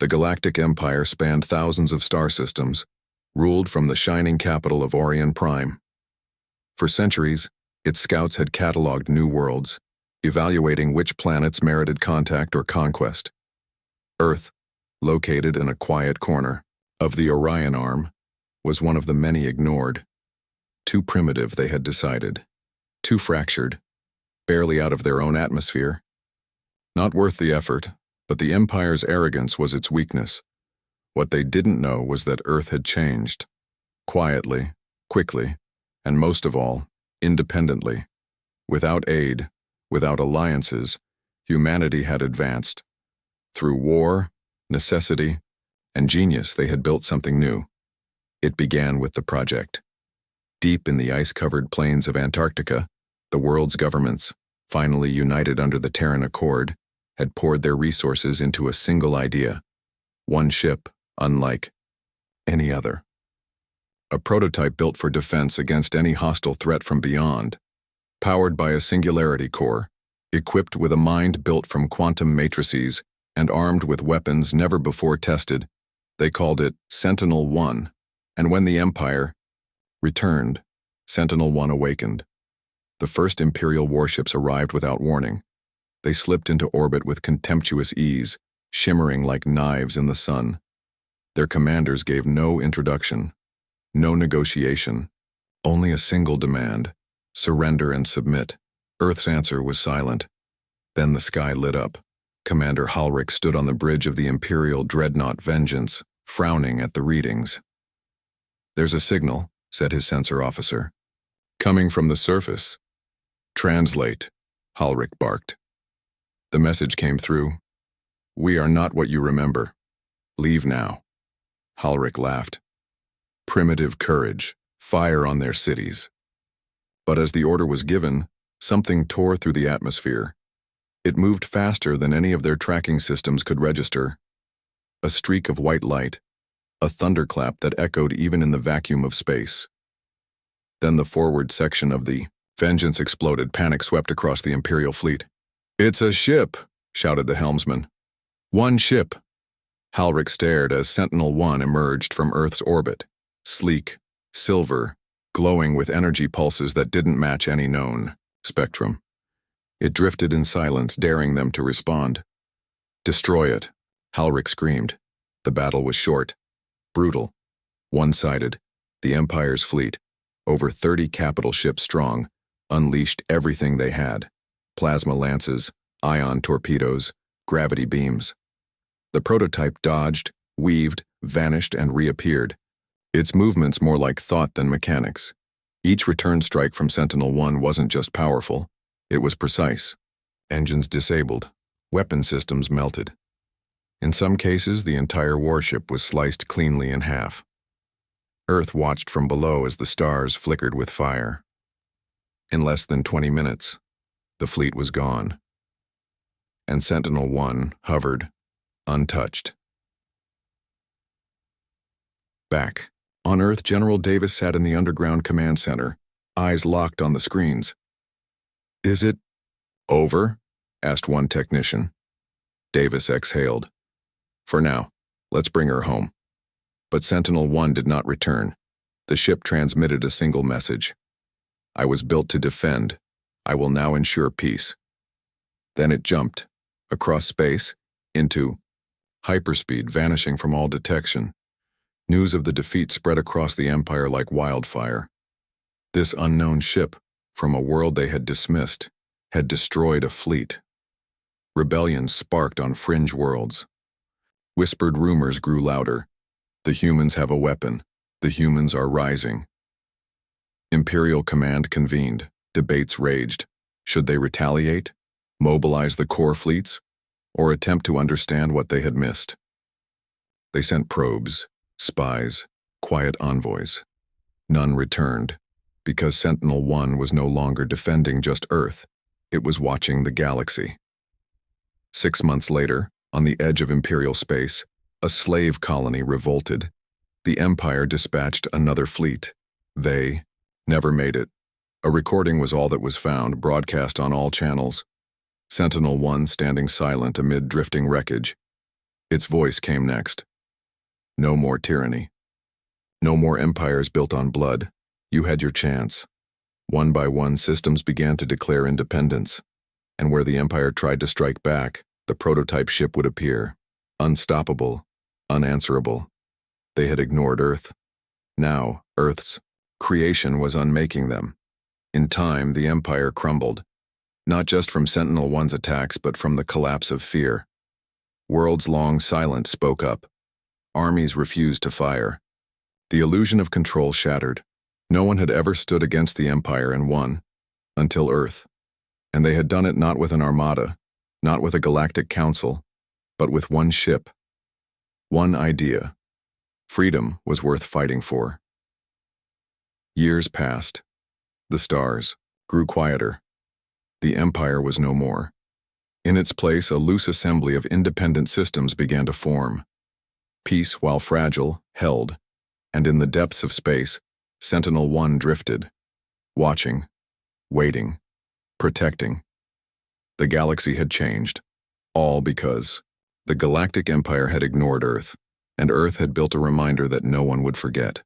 The Galactic Empire spanned thousands of star systems, ruled from the shining capital of Orion Prime. For centuries, its scouts had cataloged new worlds, evaluating which planets merited contact or conquest. Earth, located in a quiet corner of the Orion Arm, was one of the many ignored. Too primitive, they had decided. Too fractured, barely out of their own atmosphere. Not worth the effort, but the Empire's arrogance was its weakness. What they didn't know was that Earth had changed. Quietly, quickly, and most of all, independently. Without aid, without alliances, humanity had advanced. Through war, necessity, and genius, they had built something new. It began with the project. Deep in the ice-covered plains of Antarctica, the world's governments, finally united under the Terran Accord, had poured their resources into a single idea. One ship, unlike any other. A prototype built for defense against any hostile threat from beyond, powered by a singularity core, equipped with a mind built from quantum matrices and armed with weapons never before tested. They called it Sentinel-1, and when the Empire returned, Sentinel-1 awakened. The first Imperial warships arrived without warning. They slipped into orbit with contemptuous ease, shimmering like knives in the sun. Their commanders gave no introduction, no negotiation, only a single demand: surrender and submit. Earth's answer was silent. Then the sky lit up. Commander Halric stood on the bridge of the Imperial dreadnought Vengeance, frowning at the readings. "There's a signal," said his sensor officer. "Coming from the surface." "Translate," Halric barked. The message came through. "We are not what you remember. Leave now." Halric laughed. "Primitive courage. Fire on their cities." But as the order was given, something tore through the atmosphere. It moved faster than any of their tracking systems could register. A streak of white light, a thunderclap that echoed even in the vacuum of space. Then the forward section of the Vengeance exploded. Panic swept across the Imperial fleet. "It's a ship!" shouted the helmsman. "One ship!" Halric stared as Sentinel-1 emerged from Earth's orbit, sleek, silver, glowing with energy pulses that didn't match any known spectrum. It drifted in silence, daring them to respond. "Destroy it," Halric screamed. The battle was short, brutal, one-sided. The Empire's fleet, over 30 capital ships strong, unleashed everything they had: plasma lances, ion torpedoes, gravity beams. The prototype dodged, weaved, vanished, and reappeared, its movements more like thought than mechanics. Each return strike from Sentinel-1 wasn't just powerful, it was precise. Engines disabled, weapon systems melted. In some cases, the entire warship was sliced cleanly in half. Earth watched from below as the stars flickered with fire. In less than 20 minutes, the fleet was gone, and Sentinel-1 hovered, untouched. Back on Earth, General Davis sat in the underground command center, eyes locked on the screens. "Is it over?" asked one technician. Davis exhaled. "For now, let's bring her home." But Sentinel-1 did not return. The ship transmitted a single message: "I was built to defend. I will now ensure peace." Then it jumped, across space, into hyperspeed, vanishing from all detection. News of the defeat spread across the Empire like wildfire. This unknown ship, from a world they had dismissed, had destroyed a fleet. Rebellion sparked on fringe worlds. Whispered rumors grew louder. The humans have a weapon. The humans are rising. Imperial command convened. Debates raged. Should they retaliate, mobilize the core fleets, or attempt to understand what they had missed? They sent probes, spies, quiet envoys. None returned, because Sentinel-1 was no longer defending just Earth. It was watching the galaxy. 6 months later, on the edge of Imperial space, a slave colony revolted. The Empire dispatched another fleet. They never made it. A recording was all that was found, broadcast on all channels. Sentinel-1 standing silent amid drifting wreckage. Its voice came next. No more tyranny. No more empires built on blood. You had your chance. One by one, systems began to declare independence, and where the Empire tried to strike back, the prototype ship would appear. Unstoppable, unanswerable. They had ignored Earth. Now, Earth's creation was unmaking them. In time, the Empire crumbled, not just from Sentinel-1's attacks, but from the collapse of fear. Worlds-long silence spoke up. Armies refused to fire. The illusion of control shattered. No one had ever stood against the Empire and won, until Earth. And they had done it not with an armada, not with a galactic council, but with one ship. One idea. Freedom was worth fighting for. Years passed. The stars grew quieter. The Empire was no more. In its place, a loose assembly of independent systems began to form. Peace, while fragile, held, and in the depths of space, Sentinel-1 drifted, watching, waiting, protecting. The galaxy had changed, all because the Galactic Empire had ignored Earth, and Earth had built a reminder that no one would forget.